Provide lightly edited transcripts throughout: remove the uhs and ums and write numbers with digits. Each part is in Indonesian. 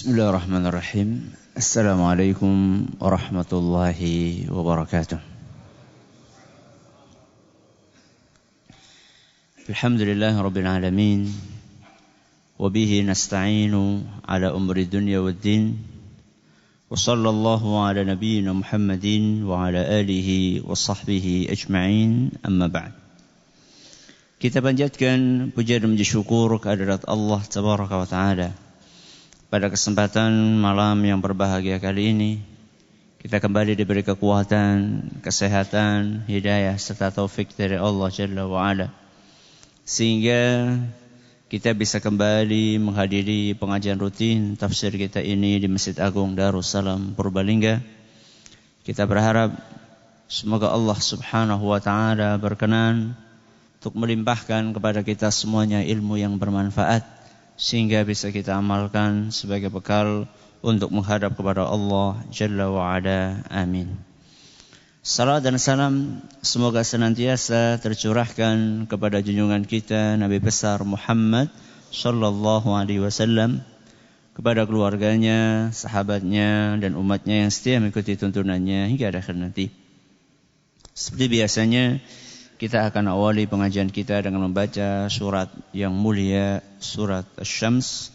Bismillahirrahmanirrahim. Assalamualaikum warahmatullahi wabarakatuh. Alhamdulillahi rabbil alamin. Wabihi nasta'inu ala umri dunya waddin. Wa sallallahu ala nabiyyina Muhammadin wa ala alihi wa sahbihi ajma'in. Amma ba'd. Kita panjatkan puja dan puji syukur kehadirat Allah tabaraka wa ta'ala. Pada kesempatan malam yang berbahagia kali ini, kita kembali diberi kekuatan, kesehatan, hidayah serta taufik dari Allah Jalla wa'ala, sehingga kita bisa kembali menghadiri pengajian rutin tafsir kita ini di Masjid Agung Darussalam Purbalingga. Kita berharap semoga Allah Subhanahu wa ta'ala berkenan untuk melimpahkan kepada kita semuanya ilmu yang bermanfaat, sehingga bisa kita amalkan sebagai bekal untuk menghadap kepada Allah Jalla wa'ala. Amin. Salam dan salam semoga senantiasa tercurahkan kepada junjungan kita Nabi besar Muhammad sallallahu alaihi wasallam, kepada keluarganya, sahabatnya dan umatnya yang setia mengikuti tuntunannya hingga akhir nanti. Seperti biasanya, kita akan awali pengajian kita dengan membaca surat yang mulia, surat Asy-Syams.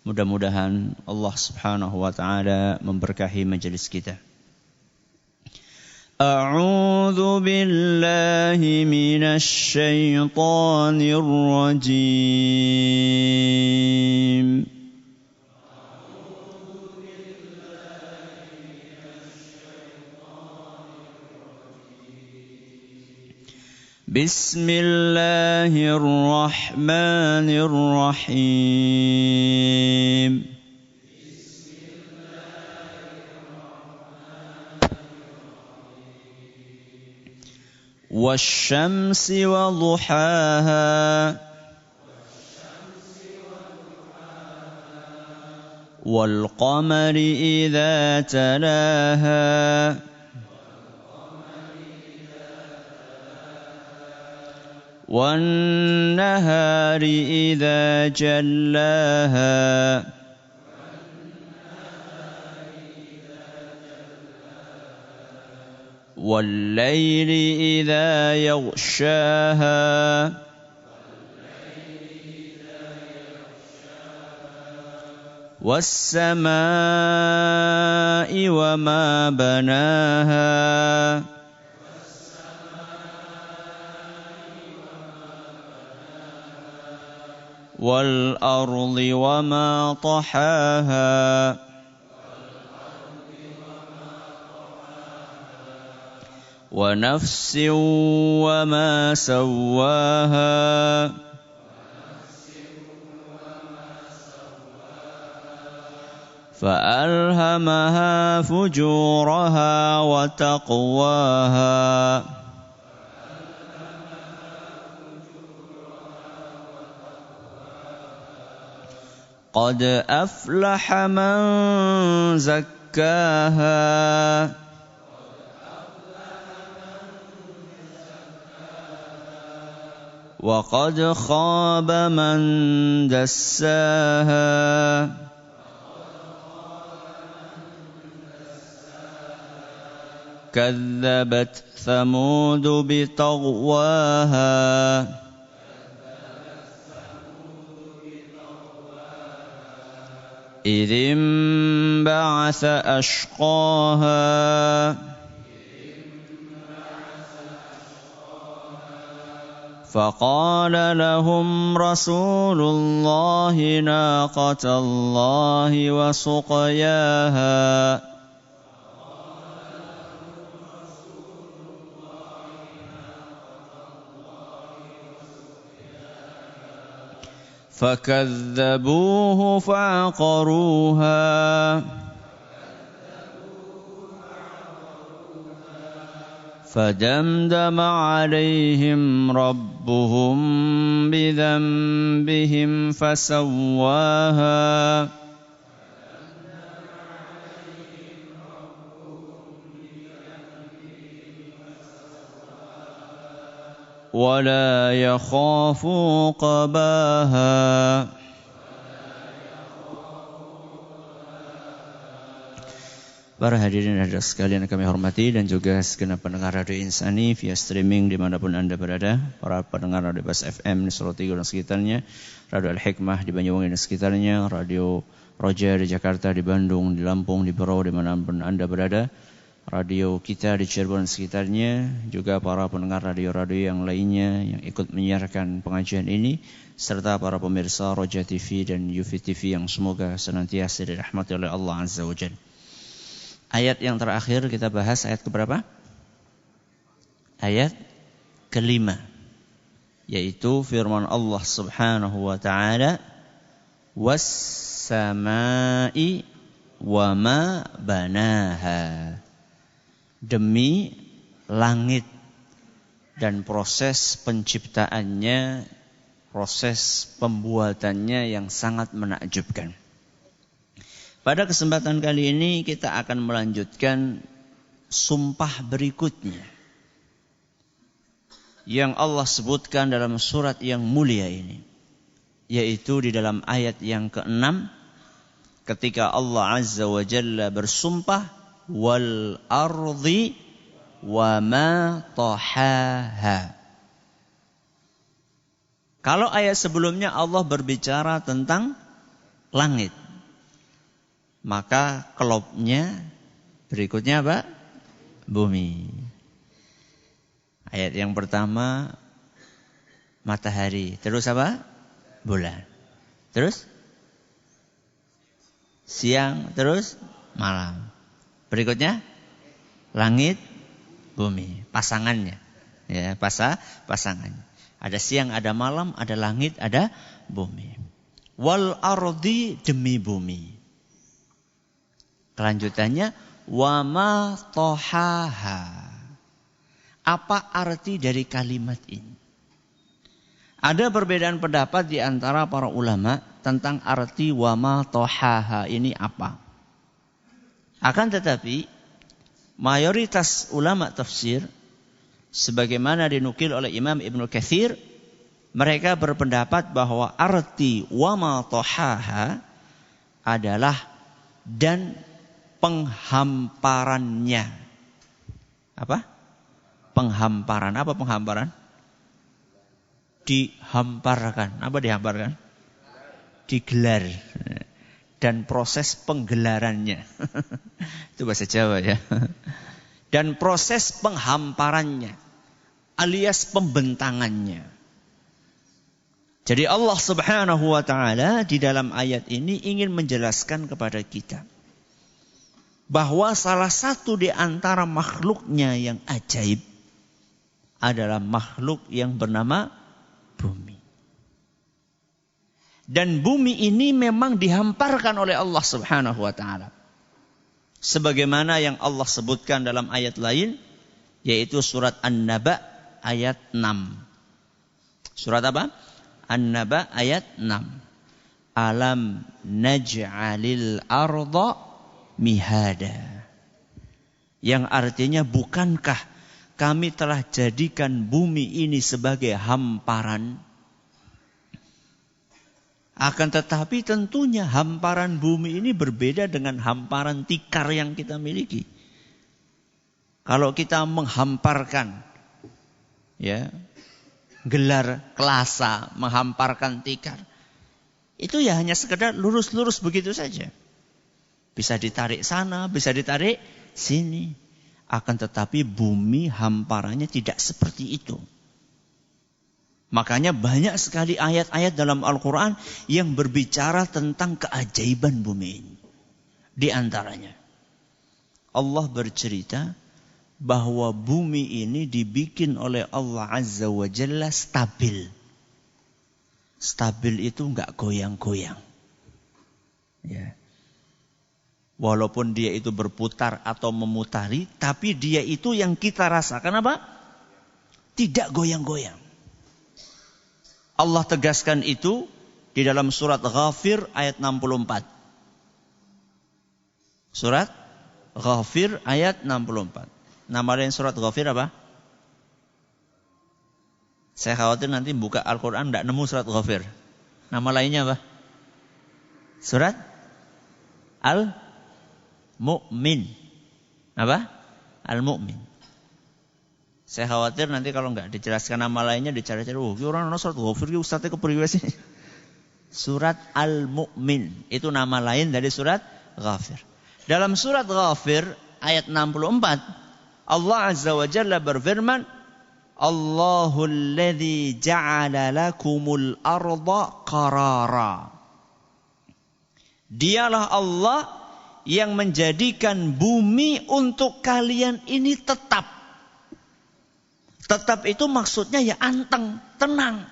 Mudah-mudahan Allah Subhanahu wa ta'ala memberkahi majelis kita. A'udzu billahi minasy syaithanir rajim. Bismillahirrahmanirrahim. Wasyamsi wa duhaha wal qamari idza talaha وَالنَّهَارِ إِذَا جَلَّاهَا وَاللَّيْلِ إِذَا يَغْشَاهَا وَالسَّمَاءِ وَمَا بَنَاهَا وَالْأَرْضِ وَمَا طَحَاهَا وَنَفْسٍ وَمَا سَوَّاهَا فَأَلْهَمَهَا فُجُورَهَا وَتَقْوَاهَا قد أفلح من زكاها وقد خاب من دساها كذبت ثمود بطغواها إذ انبعث أشقاها فقال لهم رسول الله ناقة الله وسقياها فكذبوه فعقروها فدمدم عليهم ربهم بذنبهم فسواها ولا يخاف عقباها Para hadirin dan hadirat sekalian yang kami hormati dan juga segenap pendengar Radio Insani via streaming dimanapun Anda berada, para pendengar Radio Bas FM di Solo Tigo dan sekitarnya, Radio Al-Hikmah di Banyuwangi dan sekitarnya, Radio Roja di Jakarta, di Bandung, di Lampung, di Berau dimanapun Anda berada, radio kita di Cirebon dan sekitarnya, juga para pendengar radio-radio yang lainnya yang ikut menyiarkan pengajian ini, serta para pemirsa Roja TV dan Yufi TV yang semoga senantiasa dirahmati oleh Allah Azza wa Jalla. Ayat yang terakhir kita bahas ayat keberapa? Ayat kelima, yaitu firman Allah Subhanahu wa taala, was-samai wa ma banaha. Demi langit dan proses penciptaannya, proses pembuatannya yang sangat menakjubkan. Pada kesempatan kali ini kita akan melanjutkan sumpah berikutnya yang Allah sebutkan dalam surat yang mulia ini, yaitu di dalam ayat yang ke-6 ketika Allah Azza wa Jalla bersumpah, wal ardi wa ma tahaha. Kalau ayat sebelumnya Allah berbicara tentang langit, maka kelopnya berikutnya apa? Bumi. Ayat yang pertama matahari, terus apa? Bulan. Terus siang, terus malam. Berikutnya langit, bumi, pasangannya. Ya, pasangannya. Ada siang, ada malam, ada langit, ada bumi. Wal ardi, demi bumi. Kelanjutannya, wa ma tahaha. Apa arti dari kalimat ini? Ada perbedaan pendapat di antara para ulama tentang arti wa ma tahaha ini apa. Akan tetapi, mayoritas ulama tafsir, sebagaimana dinukil oleh Imam Ibnu Katsir, mereka berpendapat bahwa arti wa ma tahaha adalah dan penghamparannya. Apa? Penghamparan. Apa penghamparan? Dihamparkan. Apa dihamparkan? Digelar. Dan proses penggelarannya. Itu bahasa Jawa ya. Dan proses penghamparannya alias pembentangannya. Jadi Allah Subhanahu wa taala di dalam ayat ini ingin menjelaskan kepada kita bahwa salah satu di antara makhluknya yang ajaib adalah makhluk yang bernama bumi. Dan bumi ini memang dihamparkan oleh Allah Subhanahu wa taala. Sebagaimana yang Allah sebutkan dalam ayat lain, yaitu surat An-Naba ayat 6. Surat apa? An-Naba ayat 6. Alam naj'alil arda mihada. Yang artinya, bukankah kami telah jadikan bumi ini sebagai hamparan? Akan tetapi tentunya hamparan bumi ini berbeda dengan hamparan tikar yang kita miliki. Kalau kita menghamparkan ya, gelar kelasa, menghamparkan tikar, itu ya hanya sekedar lurus-lurus begitu saja. Bisa ditarik sana, bisa ditarik sini. Akan tetapi bumi hamparannya tidak seperti itu. Makanya banyak sekali ayat-ayat dalam Al-Quran yang berbicara tentang keajaiban bumi ini. Di antaranya, Allah bercerita bahwa bumi ini dibikin oleh Allah Azza wa Jalla stabil. Stabil itu enggak goyang-goyang. Ya. Walaupun dia itu berputar atau memutari, tapi dia itu yang kita rasakan apa? Tidak goyang-goyang. Allah tegaskan itu di dalam surat Ghafir ayat 64. Surat Ghafir ayat 64. Nama lain surat Ghafir apa? Saya khawatir nanti buka Al-Quran tidak nemu surat Ghafir. Nama lainnya apa? Surat Al-Mu'min. Apa? Al-Mu'min. Saya khawatir nanti kalau enggak dijelaskan nama lainnya dicari-cari, oh, orang surat Ghafir ki ustaznya kepriwe sih? Surat Al-Mu'min itu nama lain dari surat Ghafir. Dalam surat Ghafir ayat 64 Allah Azza wa Jalla berfirman, Allahul ladzi ja'ala lakumul arda qarara. Dialah Allah yang menjadikan bumi untuk kalian ini tetap. Tetap itu maksudnya ya anteng, tenang.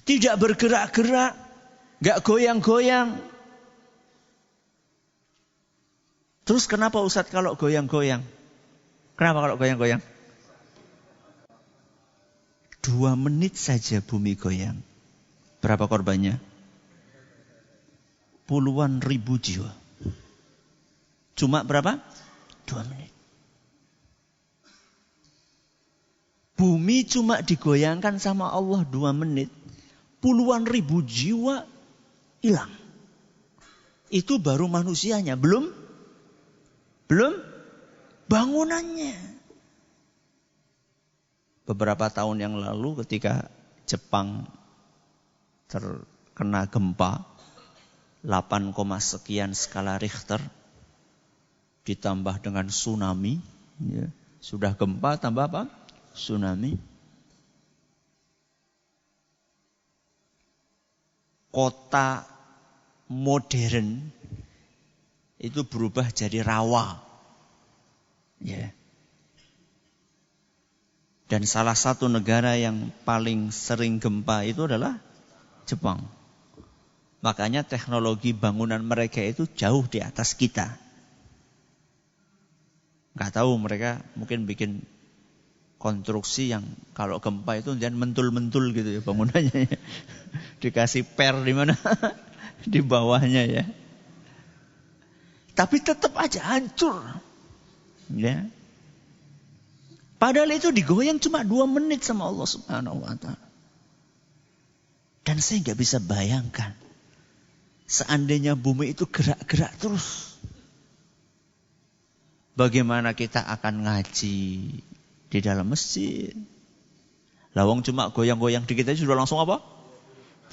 Tidak bergerak-gerak, gak goyang-goyang. Terus kenapa Ustaz kalau goyang-goyang? Kenapa kalau goyang-goyang? 2 menit saja bumi goyang. Berapa korbannya? Puluhan ribu jiwa. Cuma berapa? 2 menit. Bumi cuma digoyangkan sama Allah 2 menit. Puluhan ribu jiwa hilang. Itu baru manusianya. Belum bangunannya. Beberapa tahun yang lalu ketika Jepang terkena gempa 8, sekian skala Richter ditambah dengan tsunami, ya. Sudah gempa tambah apa? Tsunami. Kota modern itu berubah jadi rawa. Ya. Dan salah satu negara yang paling sering gempa itu adalah Jepang. Makanya teknologi bangunan mereka itu jauh di atas kita. Nggak tahu mereka mungkin bikin konstruksi yang kalau gempa itu jangan mentul-mentul gitu ya bangunannya. Dikasih per di mana? Di bawahnya ya. Tapi tetap aja hancur. Ya. Padahal itu digoyang cuma 2 menit sama Allah Subhanahu wa ta'ala. Dan saya nggak bisa bayangkan. Seandainya bumi itu gerak-gerak terus. Bagaimana kita akan ngaji di dalam masjid. Lawang cuma goyang-goyang dikit aja sudah langsung apa?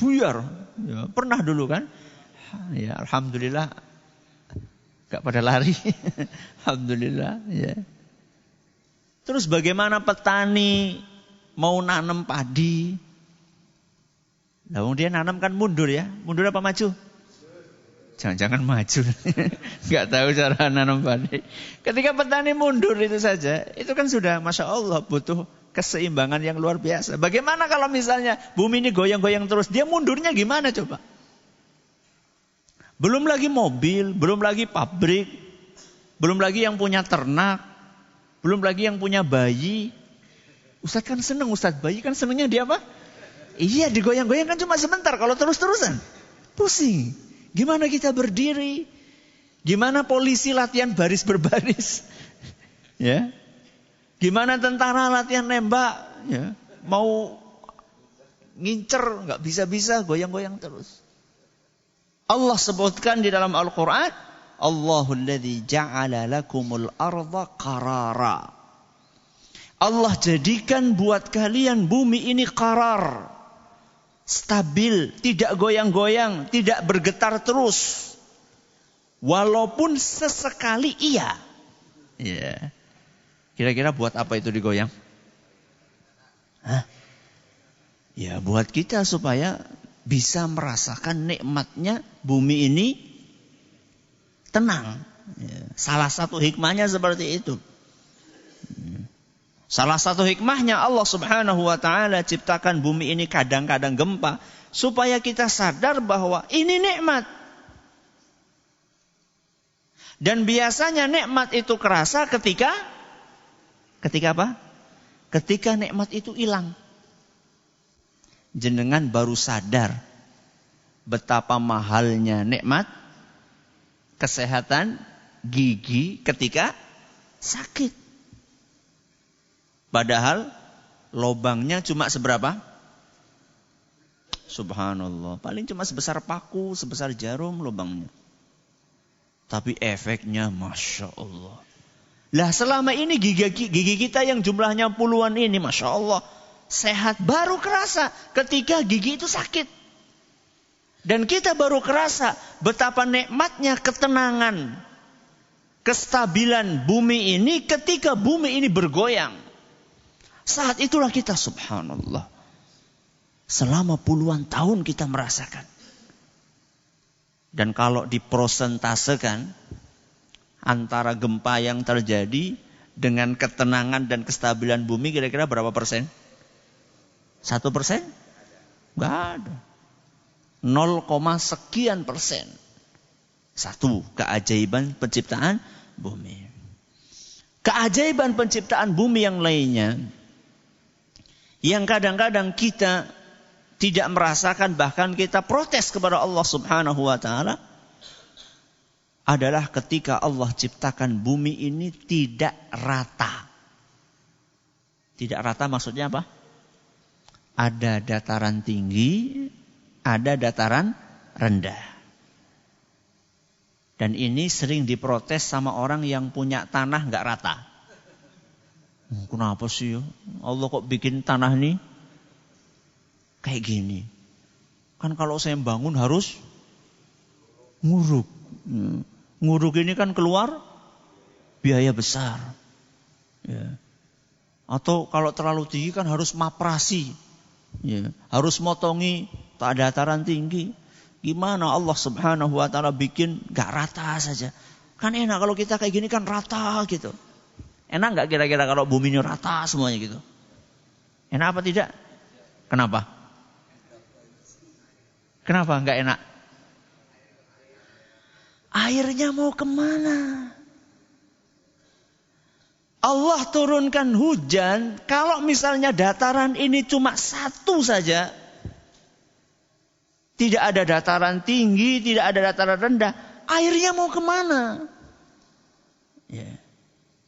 Buyar. Ya, pernah dulu kan? Ya, alhamdulillah. Gak pada lari. Alhamdulillah. Ya. Terus bagaimana petani mau nanam padi? Lawang dia nanam kan mundur ya. Mundur apa maju? Jangan-jangan maju. Gak tahu cara nanam padi. Ketika petani mundur itu saja, itu kan sudah Masya Allah butuh keseimbangan yang luar biasa. Bagaimana kalau misalnya bumi ini goyang-goyang terus, dia mundurnya gimana coba? Belum lagi mobil, belum lagi pabrik, belum lagi yang punya ternak, belum lagi yang punya bayi. Ustaz kan seneng, Ustaz bayi kan senengnya dia apa? Iya digoyang-goyang kan cuma sebentar, kalau terus-terusan pusing. Gimana kita berdiri? Gimana polisi latihan baris berbaris? Ya. Gimana tentara latihan nembak? Ya. Mau ngincer nggak bisa-bisa, goyang-goyang terus. Allah sebutkan di dalam Al-Quran, Allahul ladzi ja'ala lakumul arda qarara. Allah jadikan buat kalian bumi ini qarar. Stabil, tidak goyang-goyang, tidak bergetar terus. Walaupun sesekali iya. Ya. Kira-kira buat apa itu digoyang? Hah? Ya buat kita supaya bisa merasakan nikmatnya bumi ini tenang. Ya. Salah satu hikmahnya seperti itu. Salah satu hikmahnya Allah Subhanahu wa ta'ala ciptakan bumi ini kadang-kadang gempa. Supaya kita sadar bahwa ini nikmat. Dan biasanya nikmat itu kerasa ketika apa? Ketika nikmat itu hilang. Jenengan baru sadar betapa mahalnya nikmat kesehatan gigi ketika sakit. Padahal lobangnya cuma seberapa? Subhanallah. Paling cuma sebesar paku, sebesar jarum lobangnya. Tapi efeknya Masya Allah. Lah selama ini gigi kita yang jumlahnya puluhan ini Masya Allah sehat, baru kerasa ketika gigi itu sakit. Dan kita baru kerasa betapa nikmatnya ketenangan, kestabilan bumi ini ketika bumi ini bergoyang. Saat itulah kita subhanallah. Selama puluhan tahun kita merasakan. Dan kalau diprosentasekan antara gempa yang terjadi dengan ketenangan dan kestabilan bumi kira-kira berapa persen? 1%? Enggak ada. 0, sekian persen. Satu, keajaiban penciptaan bumi. Keajaiban penciptaan bumi yang lainnya, yang kadang-kadang kita tidak merasakan, bahkan kita protes kepada Allah Subhanahu wa Ta'ala, adalah ketika Allah ciptakan bumi ini tidak rata. Tidak rata maksudnya apa? Ada dataran tinggi, ada dataran rendah. Dan ini sering diprotes sama orang yang punya tanah nggak rata. Kenapa sih ya? Allah kok bikin tanah ini kayak gini? Kan kalau saya bangun harus nguruk. Nguruk ini kan keluar biaya besar. Ya. Atau kalau terlalu tinggi kan harus maprasi. Ya. Harus motongi dataran tinggi. Gimana Allah Subhanahu wa Ta'ala bikin gak rata saja. Kan enak kalau kita kayak gini kan rata gitu. Enak gak kira-kira kalau bumi ini rata semuanya gitu? Enak apa tidak? Kenapa? Kenapa gak enak? Airnya mau kemana? Allah turunkan hujan. Kalau misalnya dataran ini cuma satu saja, tidak ada dataran tinggi, tidak ada dataran rendah, airnya mau kemana? Ya.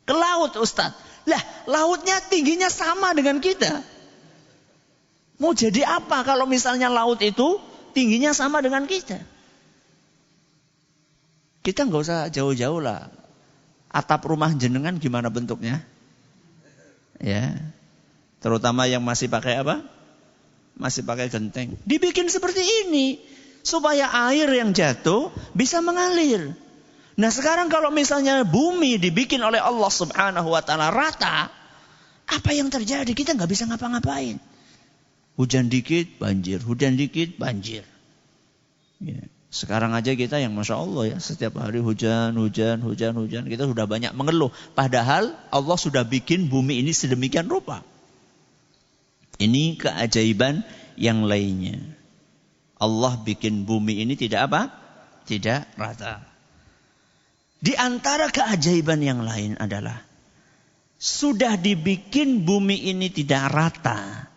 Ke laut Ustaz. Lah, lautnya tingginya sama dengan kita. Mau jadi apa kalau misalnya laut itu tingginya sama dengan kita? Kita nggak usah jauh-jauh lah. Atap rumah jenengan gimana bentuknya? Ya. Terutama yang masih pakai apa? Masih pakai genteng. Dibikin seperti ini supaya air yang jatuh bisa mengalir. Nah, sekarang kalau misalnya bumi dibikin oleh Allah Subhanahu wa Ta'ala rata, apa yang terjadi? Kita nggak bisa ngapa-ngapain. Hujan dikit banjir, hujan dikit banjir. Ya. Sekarang aja kita yang Masya Allah ya, setiap hari hujan, kita sudah banyak mengeluh. Padahal Allah sudah bikin bumi ini sedemikian rupa. Ini keajaiban yang lainnya. Allah bikin bumi ini tidak apa? Tidak rata. Di antara keajaiban yang lain adalah sudah dibikin bumi ini tidak rata.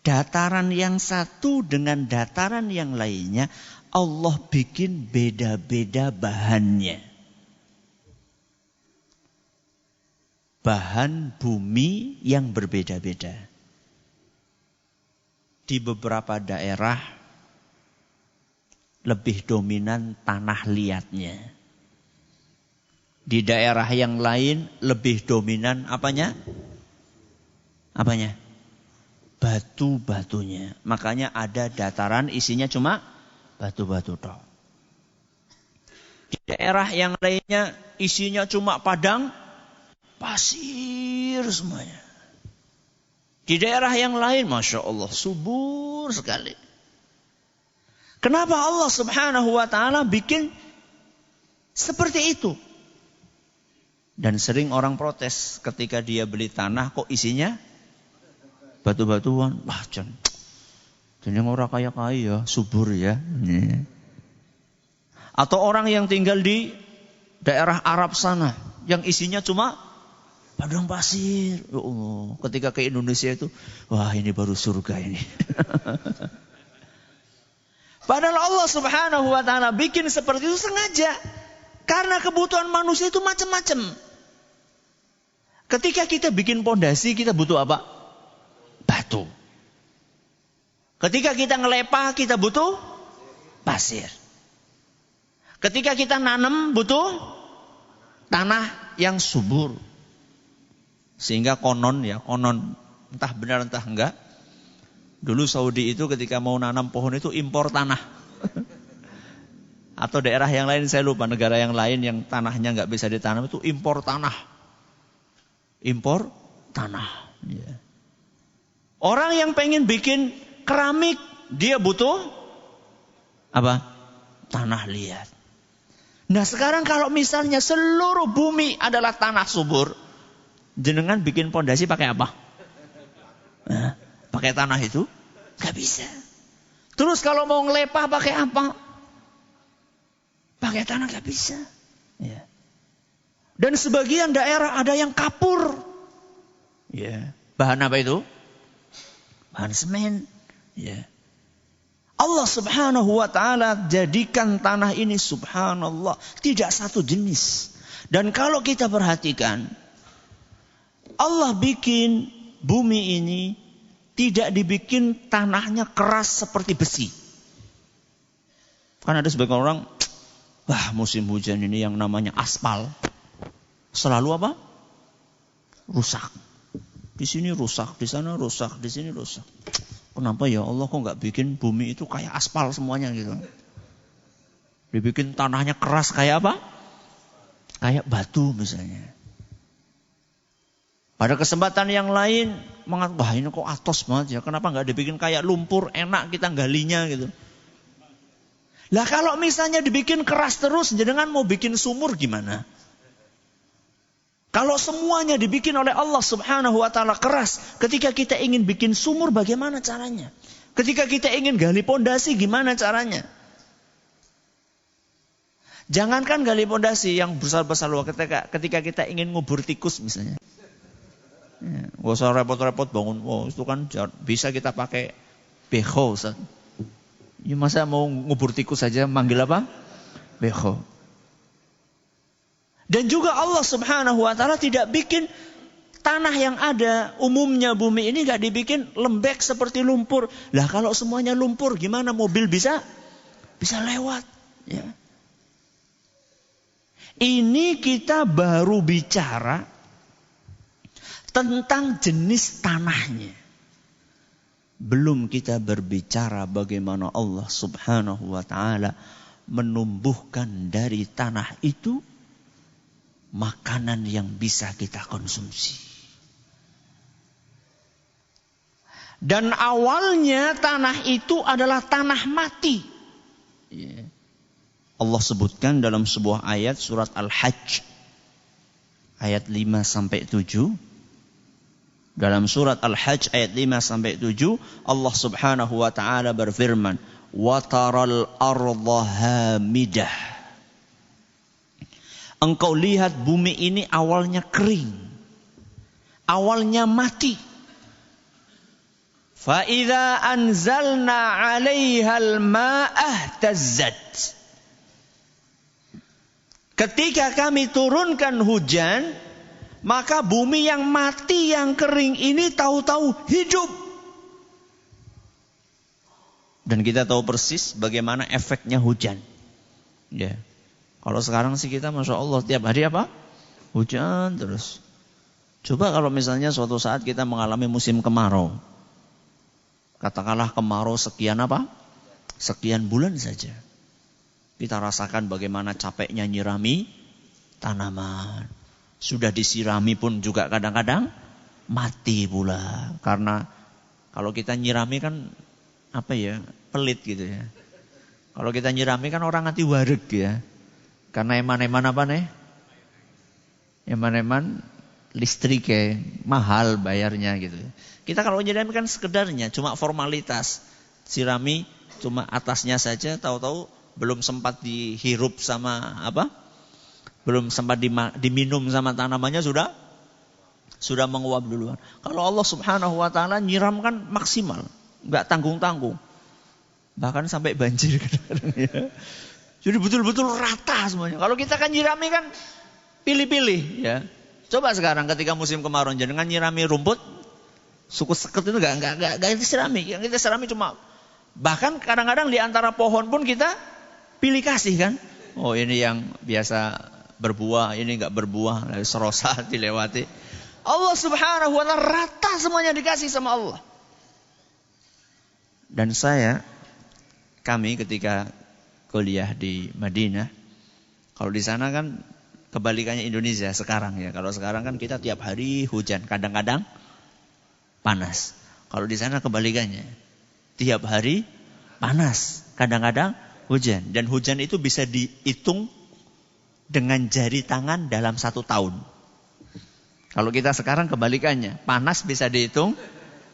Dataran yang satu dengan dataran yang lainnya Allah bikin beda-beda bahannya. Bahan bumi yang berbeda-beda. Di beberapa daerah lebih dominan tanah liatnya. Di daerah yang lain lebih dominan apanya? Apanya? Batu-batunya. Makanya ada dataran isinya cuma batu-batu toh. Di daerah yang lainnya isinya cuma padang pasir semuanya. Di daerah yang lain Masya Allah subur sekali. Kenapa Allah Subhanahu wa Ta'ala bikin seperti itu? Dan sering orang protes ketika dia beli tanah kok isinya batu-batuan. Wah, jadi orang kaya-kaya, subur ya. Atau orang yang tinggal di daerah Arab sana, yang isinya cuma padang pasir. Ya Allah, ketika ke Indonesia itu, wah ini baru surga ini. Padahal Allah Subhanahu wa Ta'ala bikin seperti itu sengaja. Karena kebutuhan manusia itu macam-macam. Ketika kita bikin pondasi, kita butuh apa? Batu. Ketika kita ngelepah, kita butuh pasir. Ketika kita nanam butuh tanah yang subur. Sehingga konon, entah benar entah enggak, dulu Saudi itu ketika mau nanam pohon itu impor tanah. Atau daerah yang lain, saya lupa, negara yang lain yang tanahnya enggak bisa ditanam itu impor tanah. Impor tanah. Ya. Orang yang pengen bikin keramik, dia butuh apa? Tanah liat. Nah sekarang kalau misalnya seluruh bumi adalah tanah subur, jenengan bikin pondasi pakai apa? Nah, pakai tanah itu? Gak bisa. Terus kalau mau ngelepah pakai apa? Pakai tanah gak bisa. Ya. Dan sebagian daerah ada yang kapur. Ya. Bahan apa itu? Bahan semen. Ya. Allah subhanahu wa ta'ala jadikan tanah ini subhanallah tidak satu jenis. Dan kalau kita perhatikan, Allah bikin bumi ini tidak dibikin tanahnya keras seperti besi. Kan ada sebagian orang, wah musim hujan ini yang namanya aspal selalu apa? Rusak. Di sini rusak, di sana rusak, di sini rusak. Kenapa ya Allah kok nggak bikin bumi itu kayak aspal semuanya gitu? Dibikin tanahnya keras kayak apa? Kayak batu misalnya. Pada kesempatan yang lain mengatakan, wah ini kok atos banget ya? Kenapa nggak dibikin kayak lumpur, enak kita galinya gitu? Lah kalau misalnya dibikin keras terus, jenengan mau bikin sumur gimana? Kalau semuanya dibikin oleh Allah subhanahu wa ta'ala keras, ketika kita ingin bikin sumur bagaimana caranya? Ketika kita ingin gali pondasi gimana caranya? Jangankan gali pondasi yang besar-besar loh, ketika kita ingin ngubur tikus misalnya. Ya, gak usah repot-repot bangun. Oh, itu kan bisa kita pakai beho. Ya, masa mau ngubur tikus saja manggil apa? Beho. Dan juga Allah subhanahu wa ta'ala tidak bikin tanah yang ada umumnya bumi ini gak dibikin lembek seperti lumpur. Lah kalau semuanya lumpur gimana mobil bisa lewat? Ya. Ini kita baru bicara tentang jenis tanahnya. Belum kita berbicara bagaimana Allah subhanahu wa ta'ala menumbuhkan dari tanah itu makanan yang bisa kita konsumsi. Dan awalnya tanah itu adalah tanah mati. Allah sebutkan dalam sebuah ayat surat Al-Hajj ayat 5-7. Dalam surat Al-Hajj ayat 5-7 Allah subhanahu wa ta'ala berfirman, wa taral arda hamidah. Engkau lihat bumi ini awalnya kering, awalnya mati. Fa idza anzalna 'alaihal ma'ah tazzat. Ketika kami turunkan hujan, maka bumi yang mati, yang kering ini tahu-tahu hidup. Dan kita tahu persis bagaimana efeknya hujan. Ya. Kalau sekarang sih kita Masya Allah tiap hari apa? Hujan terus. Coba kalau misalnya suatu saat kita mengalami musim kemarau. Katakanlah kemarau sekian apa? Sekian bulan saja. Kita rasakan bagaimana capeknya nyirami tanaman. Sudah disirami pun juga kadang-kadang mati pula. Karena kalau kita nyirami kan pelit gitu ya. Kalau kita nyirami kan orang anti wareg ya. Karena eman-eman apa nih? Eman-eman listrik ya, mahal bayarnya gitu. Kita kalau nyirami kan sekedarnya, cuma formalitas. Sirami cuma atasnya saja, tahu-tahu belum sempat dihirup sama apa? Belum sempat diminum sama tanamannya sudah menguap duluan. Kalau Allah subhanahu wa ta'ala nyiram kan maksimal. Enggak tanggung-tanggung. Bahkan sampai banjir kadang-kadang ya. Jadi betul-betul rata semuanya. Kalau kita kan nyirami kan pilih-pilih ya. Coba sekarang ketika musim kemarau jangan nyirami rumput, suku seket itu enggak disirami. Yang kita sirami cuma bahkan kadang-kadang di antara pohon pun kita pilih kasih kan. Oh ini yang biasa berbuah, ini enggak berbuah, serosa dilewati. Allah Subhanahu wa ta'ala rata semuanya dikasih sama Allah. Dan kami ketika kuliah di Madinah, kalau di sana kan kebalikannya Indonesia sekarang ya. Kalau sekarang kan kita tiap hari hujan, kadang-kadang panas. Kalau di sana kebalikannya. Tiap hari panas, kadang-kadang hujan. Dan hujan itu bisa dihitung dengan jari tangan dalam 1 tahun. Kalau kita sekarang kebalikannya, panas bisa dihitung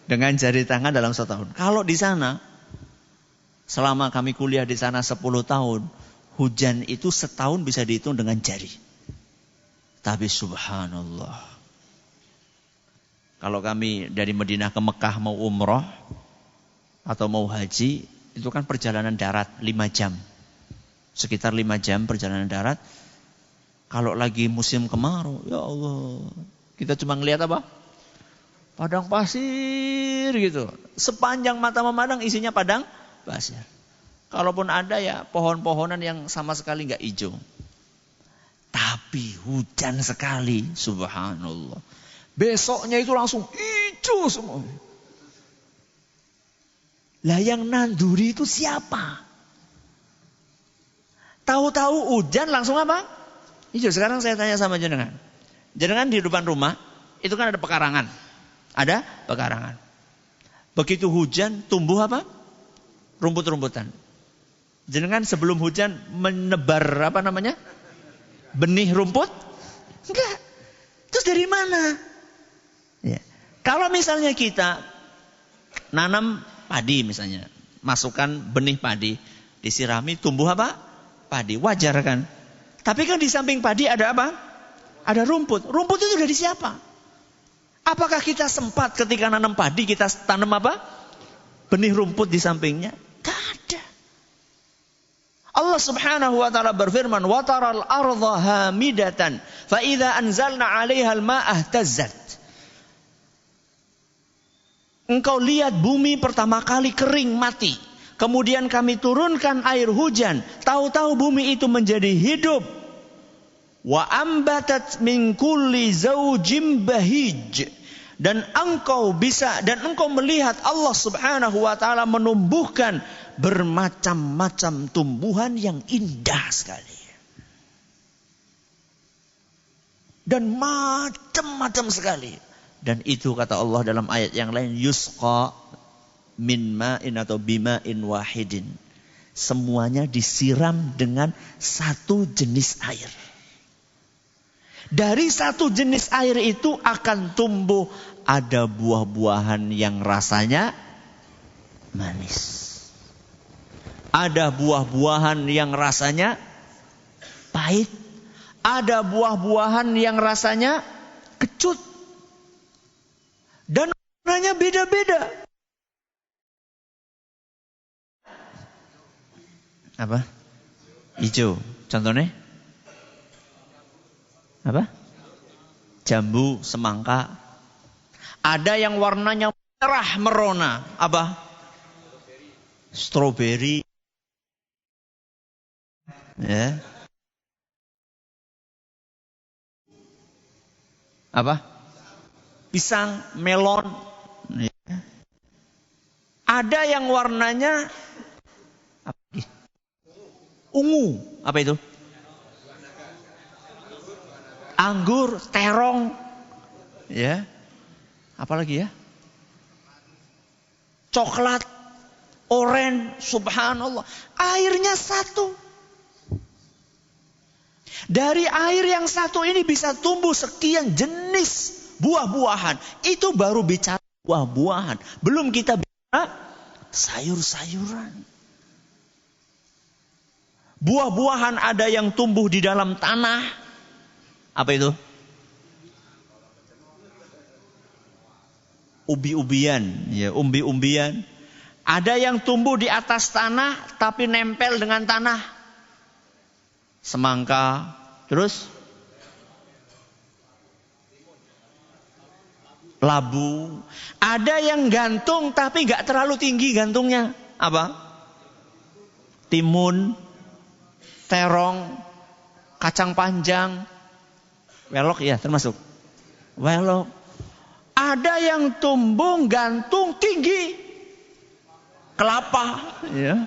dengan jari tangan dalam 1 tahun. Kalau di sana, selama kami kuliah di sana 10 tahun, hujan itu setahun bisa dihitung dengan jari. Tapi subhanallah, kalau kami dari Madinah ke Mekah mau umroh atau mau haji, itu kan perjalanan darat 5 jam. Sekitar 5 jam perjalanan darat. Kalau lagi musim kemarau, ya Allah, kita cuma ngelihat apa? Padang pasir gitu. Sepanjang mata memandang isinya padang pasir. Kalaupun ada ya pohon-pohonan yang sama sekali nggak hijau. Tapi hujan sekali, subhanallah. Besoknya itu langsung hijau semua. Lah yang nanduri itu siapa? Tahu-tahu hujan langsung apa? Hijau. Sekarang saya tanya sama jenengan. Jenengan di depan rumah, itu kan ada pekarangan. Ada pekarangan. Begitu hujan, tumbuh apa? Rumput-rumputan. Jenengan sebelum hujan menebar apa namanya? Benih rumput? Enggak. Terus dari mana? Ya. Kalau misalnya kita nanam padi misalnya, masukkan benih padi, disirami, tumbuh apa? Padi, wajar kan? Tapi kan di samping padi ada apa? Ada rumput. Rumput itu dari siapa? Apakah kita sempat ketika nanam padi kita tanam apa? Benih rumput di sampingnya? Tidak ada. Allah Subhanahu wa ta'ala berfirman, "Wa taral ardha hamidatan, fa idza anzalna 'alaiha al-ma'a ihtazzat." Engkau lihat bumi pertama kali kering mati. Kemudian kami turunkan air hujan. Tahu-tahu bumi itu menjadi hidup. Wa ambatat min kulli zawjin bahij. Dan engkau melihat Allah Subhanahu wa ta'ala menumbuhkan bermacam-macam tumbuhan yang indah sekali. Dan macam-macam sekali. Dan itu kata Allah dalam ayat yang lain, yusqa min ma'in atau bima'in wahidin. Semuanya disiram dengan satu jenis air. Dari satu jenis air itu akan tumbuh ada buah-buahan yang rasanya manis. Ada buah-buahan yang rasanya pahit. Ada buah-buahan yang rasanya kecut. Dan warnanya beda-beda. Apa? Hijau. Contohnya? Apa? Jambu, semangka. Ada yang warnanya merah merona. Apa? Stroberi. Ya. Apa? Pisang, melon. Ya. Ada yang warnanya apa? Ungu. Apa itu? Anggur, terong. Ya. Apalagi ya? Coklat, oranye, subhanallah. Airnya satu. Dari air yang satu ini bisa tumbuh sekian jenis buah-buahan. Itu baru bicara buah-buahan. Belum kita bicara sayur-sayuran. Buah-buahan ada yang tumbuh di dalam tanah. Apa itu? Ubi-ubian, ya, umbi-umbian. Ada yang tumbuh di atas tanah tapi nempel dengan tanah. Semangka, terus labu. Ada yang gantung tapi gak terlalu tinggi gantungnya. Apa? Timun. terong, kacang panjang, welok ya termasuk. Welok. Ada yang tumbuh gantung tinggi, kelapa. Ya.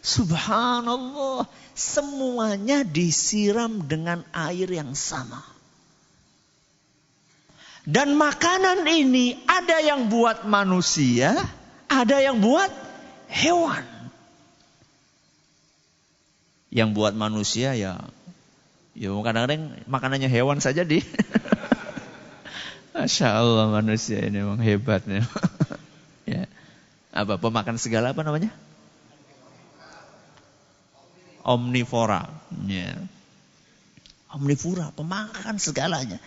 Subhanallah. Semuanya disiram dengan air yang sama. Dan makanan ini ada yang buat manusia, ada yang buat hewan. Yang buat manusia ya kadang-kadang makanannya hewan saja di. Masya Allah manusia ini memang hebatnya. Ya. Apa pemakan segala apa namanya? Omnivora. Ya. Omnivora, pemakan segalanya.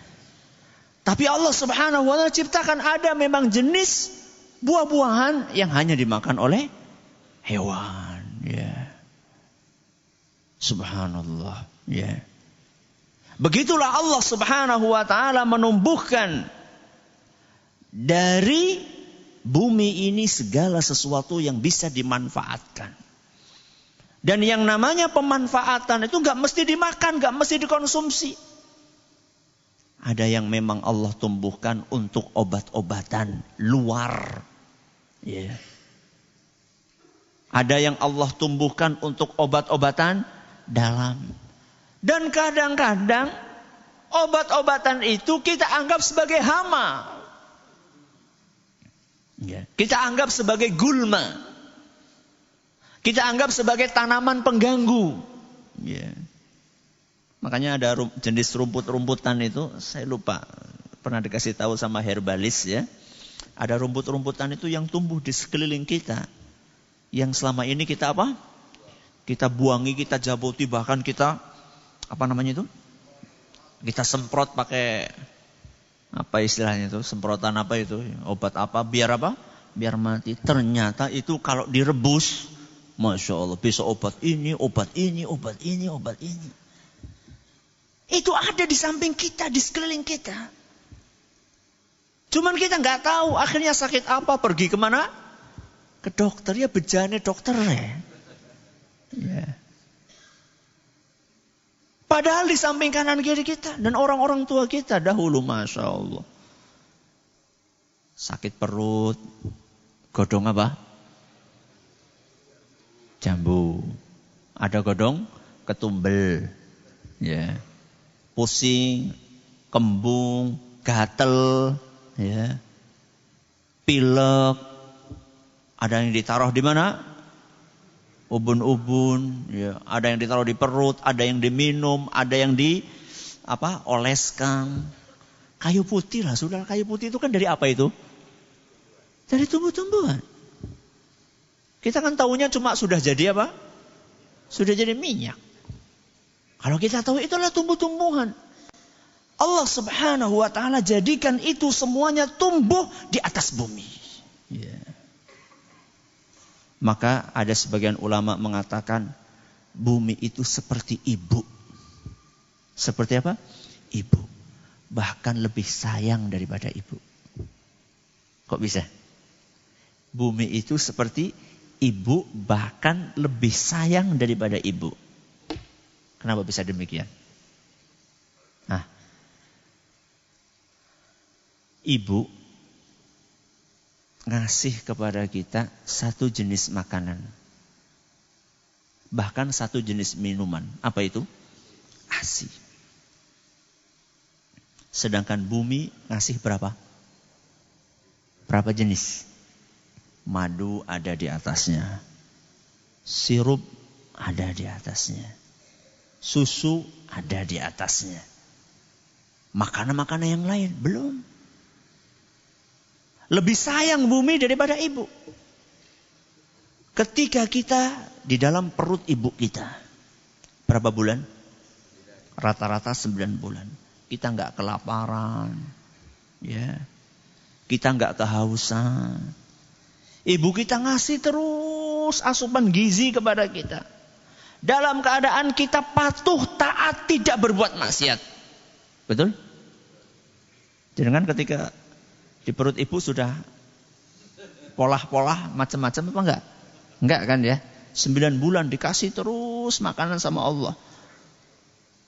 Tapi Allah Subhanahu wa taala ciptakan ada memang jenis buah-buahan yang hanya dimakan oleh hewan, ya. Subhanallah, ya. Begitulah Allah Subhanahu wa taala menumbuhkan dari bumi ini segala sesuatu yang bisa dimanfaatkan. Dan yang namanya pemanfaatan itu enggak mesti dimakan, enggak mesti dikonsumsi. Ada yang memang Allah tumbuhkan untuk obat-obatan luar. Yeah. Ada yang Allah tumbuhkan untuk obat-obatan dalam. Dan kadang-kadang obat-obatan itu kita anggap sebagai hama. Yeah. Kita anggap sebagai gulma. Kita anggap sebagai tanaman pengganggu. Yeah. Makanya ada jenis rumput-rumputan itu, saya lupa, pernah dikasih tahu sama herbalis ya. Ada rumput-rumputan itu yang tumbuh di sekeliling kita. Yang selama ini kita apa? Kita buangi, kita jabuti, bahkan kita, apa namanya itu? Kita semprot pakai, apa istilahnya itu? Semprotan apa itu? Obat apa? Biar apa? Biar mati. Ternyata itu kalau direbus, Masya Allah, bisa obat ini, obat ini, obat ini, obat ini. Itu ada di samping kita, di sekeliling kita. Cuman kita nggak tahu akhirnya sakit apa, pergi kemana? Ke dokter, ya bejane dokter ya. Yeah. Padahal di samping kanan kiri kita dan orang-orang tua kita dahulu, Masya Allah. Sakit perut, godong apa? Jambu. Ada godong ketumbel. Ya. Yeah. Pusing, kembung, gatel, ya, pilek. Ada yang ditaruh di mana? Ubun-ubun, ya. Ada yang ditaruh di perut, ada yang diminum, ada yang oleskan. Kayu putih lah, saudara. Kayu putih itu kan dari apa itu? Dari tumbuh-tumbuhan. Kita kan tahunya cuma sudah jadi apa? Sudah jadi minyak. Kalau kita tahu itulah tumbuh-tumbuhan. Allah Subhanahu wa taala jadikan itu semuanya tumbuh di atas bumi. Yeah. Maka ada sebagian ulama mengatakan bumi itu seperti ibu. Seperti apa? Ibu. Bahkan lebih sayang daripada ibu. Kok bisa? Bumi itu seperti ibu, bahkan lebih sayang daripada ibu. Kenapa bisa demikian? Nah, ibu ngasih kepada kita satu jenis makanan. Bahkan satu jenis minuman. Apa itu? ASI. Sedangkan bumi ngasih berapa? Berapa jenis? Madu ada di atasnya. Sirup ada di atasnya. Susu ada di atasnya. Makanan-makanan yang lain belum. Lebih sayang bumi daripada ibu. Ketika kita di dalam perut ibu kita, berapa bulan? Rata-rata 9 bulan. Kita nggak kelaparan, ya. Kita nggak kehausan. Ibu kita ngasih terus asupan gizi kepada kita. Dalam keadaan kita patuh, taat, tidak berbuat maksiat. Betul? Jangan ketika di perut ibu sudah polah-polah macam-macam apa enggak? Enggak kan ya? 9 bulan dikasih terus makanan sama Allah.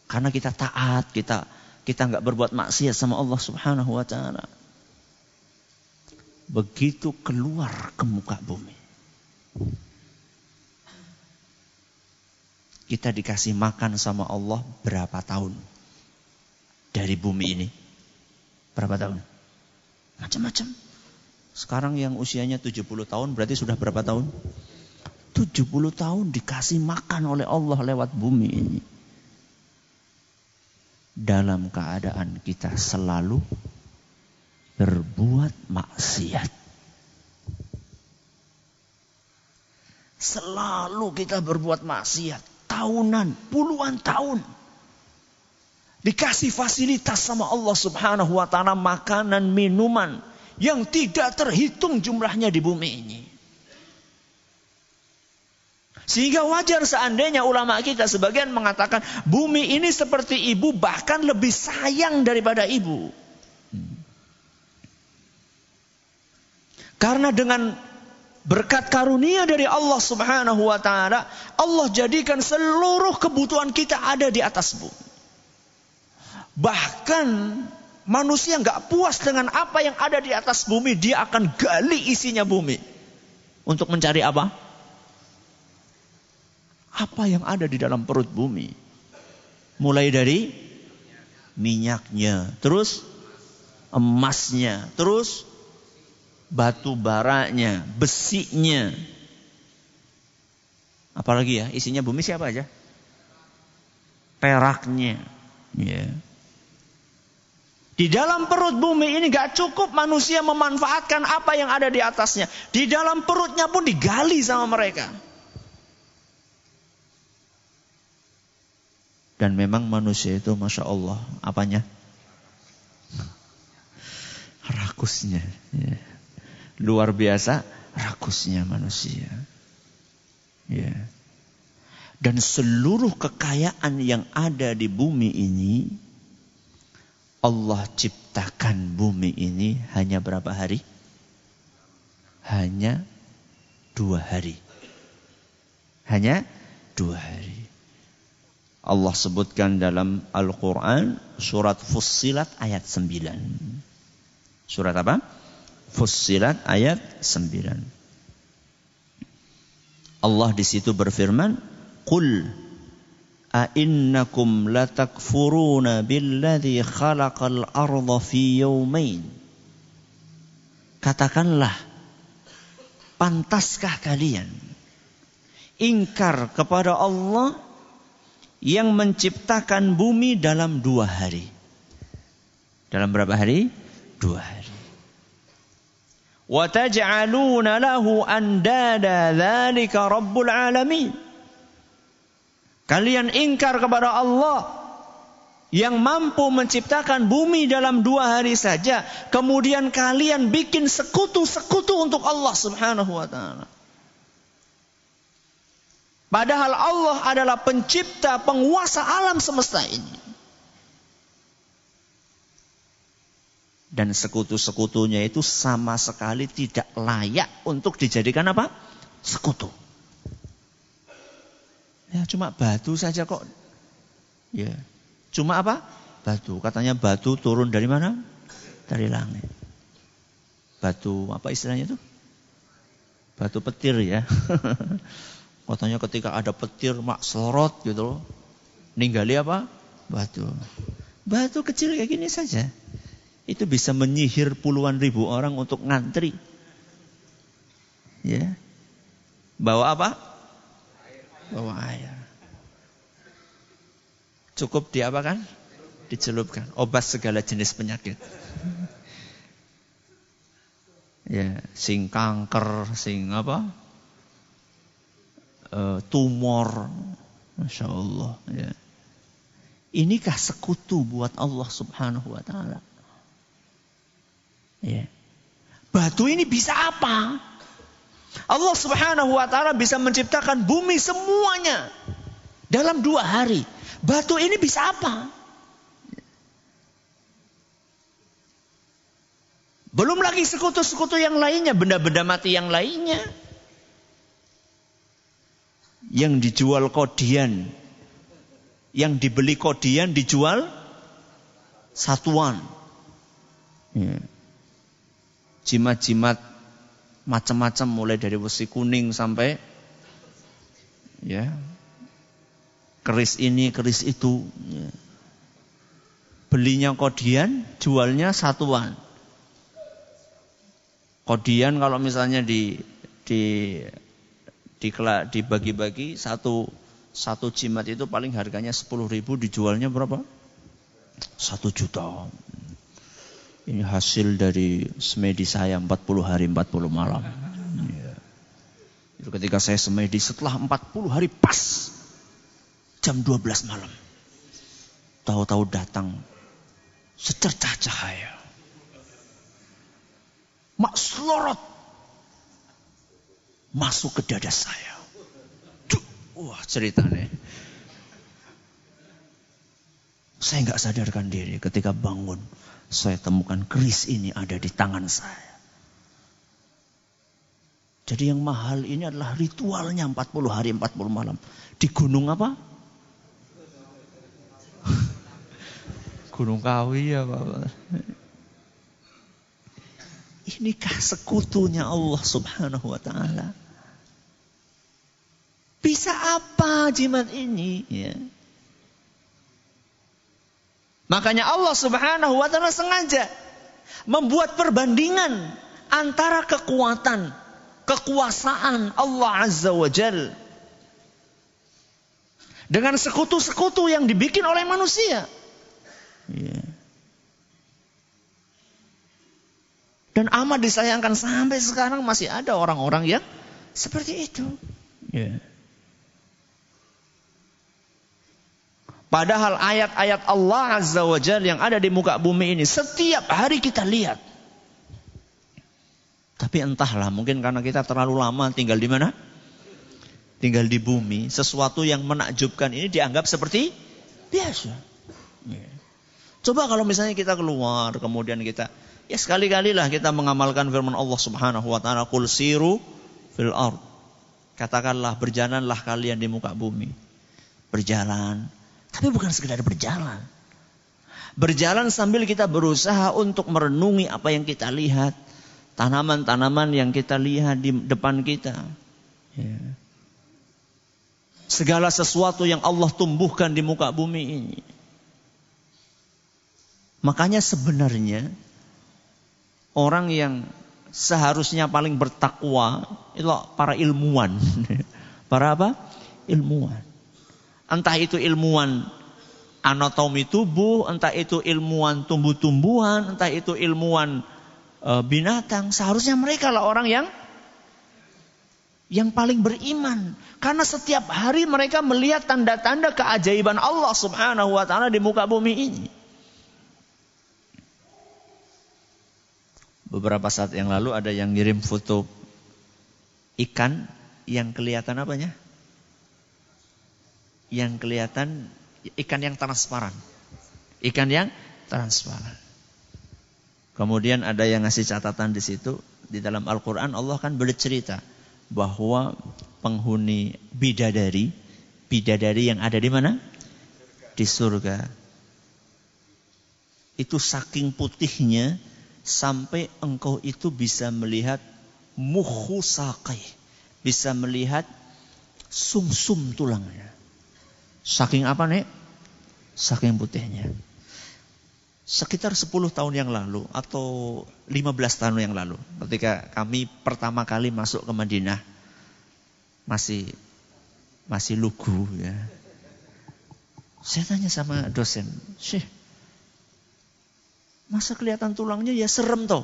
Karena kita taat, kita nggak berbuat maksiat sama Allah Subhanahu wa taala. Begitu keluar ke muka bumi, kita dikasih makan sama Allah berapa tahun dari bumi ini? Berapa tahun? Macam-macam. Sekarang yang usianya 70 tahun berarti sudah berapa tahun? 70 tahun dikasih makan oleh Allah lewat bumi ini. Dalam keadaan kita selalu berbuat maksiat. Selalu kita berbuat maksiat. Tahunan, puluhan tahun. Dikasih fasilitas sama Allah Subhanahu wa ta'ala, makanan, minuman yang tidak terhitung jumlahnya di bumi ini. Sehingga wajar seandainya ulama kita sebagian mengatakan bumi ini seperti ibu, bahkan lebih sayang daripada ibu. Karena dengan berkat karunia dari Allah Subhanahu wa ta'ala, Allah jadikan seluruh kebutuhan kita ada di atas bumi. Bahkan manusia nggak puas dengan apa yang ada di atas bumi, dia akan gali isinya bumi. Untuk mencari apa? Apa yang ada di dalam perut bumi. Mulai dari minyaknya, terus emasnya, terus batu baranya, besinya. Apalagi ya, isinya bumi siapa aja? Peraknya. Ya. Di dalam perut bumi ini gak cukup manusia memanfaatkan apa yang ada di atasnya. Di dalam perutnya pun digali sama mereka. Dan memang manusia itu Masya Allah, apanya? Rakusnya. Ya. Luar biasa rakusnya manusia. Ya. Dan seluruh kekayaan yang ada di bumi ini, Allah ciptakan bumi ini hanya berapa hari? Hanya 2 hari. Hanya 2 hari. Allah sebutkan dalam Al-Quran surat Fussilat ayat 9. Surat apa? Fussilat ayat 9. Allah di situ berfirman, Qul a'innakum latakfuruna billadzi khalaqal arda fi yawmain. Katakanlah, pantaskah kalian ingkar kepada Allah yang menciptakan bumi dalam 2 hari? Dalam berapa hari? 2 hari. Wa taj'aluna lahu andada dzalika rabbul alamin. Kalian ingkar kepada Allah yang mampu menciptakan bumi dalam 2 hari saja, kemudian kalian bikin sekutu-sekutu untuk Allah Subhanahu wa ta'ala. Padahal Allah adalah pencipta, penguasa alam semesta ini. Dan sekutu-sekutunya itu sama sekali tidak layak untuk dijadikan apa? Sekutu. Ya cuma batu saja kok. Ya. Cuma apa? Batu. Katanya batu turun dari mana? Dari langit. Batu apa istilahnya itu? Batu petir ya. Katanya ketika ada petir mak selorot gitu loh. Ninggali apa? Batu. Batu kecil kayak gini saja. Itu bisa menyihir puluhan ribu orang untuk ngantri. Ya. Bawa apa? Bawa air. Cukup diapakan? Dicelupkan. Obat segala jenis penyakit. Ya, sing kanker, sing apa? Tumor. Masya Allah. Ya. Inikah sekutu buat Allah Subhanahu wa ta'ala? Ya. Batu ini bisa apa? Allah Subhanahu wa ta'ala bisa menciptakan bumi semuanya dalam 2 hari. Batu ini bisa apa? Belum lagi sekutu-sekutu yang lainnya, benda-benda mati yang lainnya. yang dijual kodian, yang dibeli kodian dijual satuan. Ya. Jimat-jimat macam-macam mulai dari besi kuning sampai ya keris ini, keris itu. Ya. Belinya kodian, jualnya satuan. Kodian kalau misalnya dibagi-bagi satu jimat itu paling harganya 10.000, dijualnya berapa? 1 juta. Ini hasil dari semedi saya 40 hari 40 malam. Ya. Itu ketika saya semedi setelah 40 hari pas jam 12 malam. Tahu-tahu datang secercah cahaya. Makslorot masuk ke dada saya. Wah, ceritanya. Saya enggak sadarkan diri ketika bangun. Saya temukan keris ini ada di tangan saya. Jadi yang mahal ini adalah ritualnya 40 hari 40 malam. Di gunung apa? Gunung Kawi ya Bapak. Inikah sekutunya Allah Subhanahu wa ta'ala? Bisa apa jimat ini? Ya. Makanya Allah Subhanahu wa ta'ala sengaja membuat perbandingan antara kekuasaan Allah Azza wa Jal dengan sekutu-sekutu yang dibikin oleh manusia. Ya. Dan amat disayangkan sampai sekarang masih ada orang-orang yang seperti itu. Ya. Padahal ayat-ayat Allah Azza wa Jalla yang ada di muka bumi ini setiap hari kita lihat. Tapi entahlah, mungkin karena kita terlalu lama tinggal di mana? Tinggal di bumi. Sesuatu yang menakjubkan ini dianggap seperti biasa. Ya. Coba kalau misalnya kita keluar, kemudian kita, ya sekali-kalilah kita mengamalkan firman Allah Subhanahu wa ta'ala, qul siru fil ard. Katakanlah, berjalanlah kalian di muka bumi. Berjalan. Tapi bukan sekedar berjalan. Berjalan sambil kita berusaha untuk merenungi apa yang kita lihat. Tanaman-tanaman yang kita lihat di depan kita. Ya. Segala sesuatu yang Allah tumbuhkan di muka bumi ini. Makanya sebenarnya orang yang seharusnya paling bertakwa itu para ilmuwan. Para apa? Ilmuwan. Entah itu ilmuwan anatomi tubuh, entah itu ilmuwan tumbuh-tumbuhan, entah itu ilmuwan binatang. Seharusnya mereka lah orang yang paling beriman. Karena setiap hari mereka melihat tanda-tanda keajaiban Allah Subhanahu wa ta'ala di muka bumi ini. Beberapa saat yang lalu ada yang ngirim foto ikan yang kelihatan apanya? Yang kelihatan ikan yang transparan. Ikan yang transparan. Kemudian ada yang ngasih catatan di situ. Di dalam Al-Quran Allah kan bercerita bahwa penghuni bidadari yang ada di mana? Di surga. Itu saking putihnya sampai engkau itu bisa melihat mukhu saqai, bisa melihat sumsum tulangnya. Saking apa nek? Saking putihnya. Sekitar 10 tahun yang lalu atau 15 tahun yang lalu, ketika kami pertama kali masuk ke Madinah, masih lugu ya. Saya tanya sama dosen, Syekh, masa kelihatan tulangnya? Ya serem toh.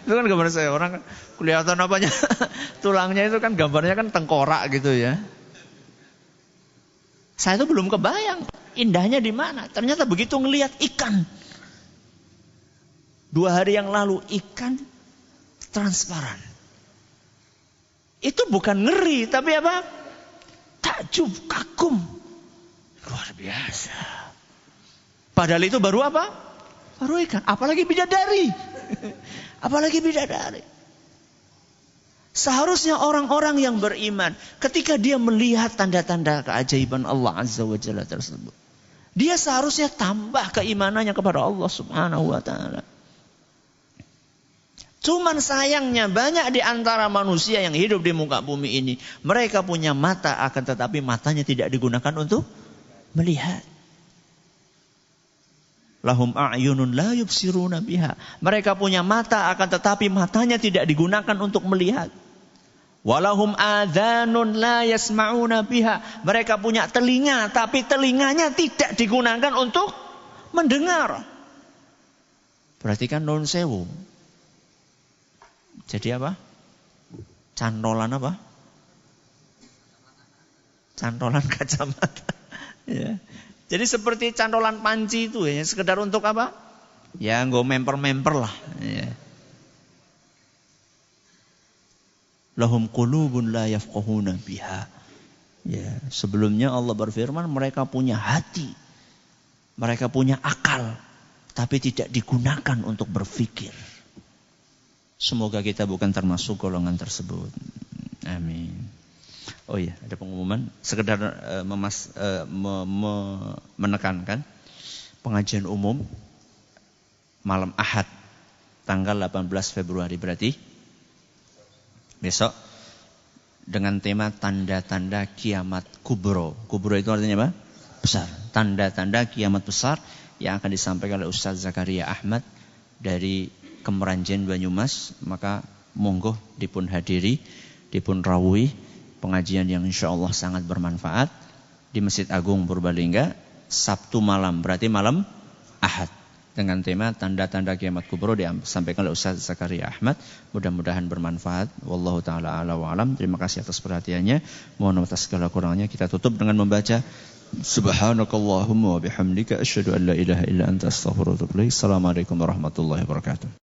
Itu kan gambar saya, orang kelihatan apanya? Tulangnya itu kan gambarnya kan tengkorak gitu ya. Saya itu belum kebayang indahnya di mana. Ternyata begitu ngelihat ikan. 2 hari yang lalu ikan transparan. Itu bukan ngeri, tapi apa? Takjub, kagum. Luar biasa. Padahal itu baru apa? Baru ikan. Apalagi bidadari. Apalagi bidadari. Seharusnya orang-orang yang beriman ketika dia melihat tanda-tanda keajaiban Allah Azza wa Jalla tersebut, dia seharusnya tambah keimanannya kepada Allah Subhanahu wa Ta'ala. Cuman sayangnya banyak di antara manusia yang hidup di muka bumi ini, mereka punya mata akan tetapi matanya tidak digunakan untuk melihat. Lahum a'yunun la yubsiruna biha. Mereka punya mata akan tetapi matanya tidak digunakan untuk melihat. Walahum adhanun la yasma'una biha. Mereka punya telinga tapi telinganya tidak digunakan untuk mendengar. Perhatikan non sewu. Jadi apa? Cantolan apa? Cantolan kacamata. Ya. Jadi seperti cantolan panci itu ya, sekedar untuk apa? Ya, nggak memper-memper lah. Ya. Lahum qulubun la yafqahuna biha. Ya, sebelumnya Allah berfirman mereka punya hati. Mereka punya akal, tapi tidak digunakan untuk berpikir. Semoga kita bukan termasuk golongan tersebut. Amin. Oh iya, ada pengumuman. Sekedar menekankan pengajian umum malam Ahad tanggal 18 Februari berarti besok dengan tema tanda-tanda kiamat kubro. Kubro itu artinya apa? Besar. Tanda-tanda kiamat besar yang akan disampaikan oleh Ustaz Zakaria Ahmad dari Kemeranjen Banyumas. Maka monggo dipun hadiri, dipun rawuhi pengajian yang insyaallah sangat bermanfaat di Masjid Agung Purbalingga Sabtu malam, berarti malam Ahad, dengan tema tanda-tanda kiamat kubro disampaikan oleh Ustaz Zakaria Ahmad. Mudah-mudahan bermanfaat. Wallahu taala a'la wa alam. Terima kasih atas perhatiannya. Mohon atas segala kurangnya. Kita tutup dengan membaca Subhanakallahumma wa bihamdika asyhadu an la ilaha illa anta astaghfiruka wa atubu ilaik. Assalamualaikum warahmatullahi wabarakatuh.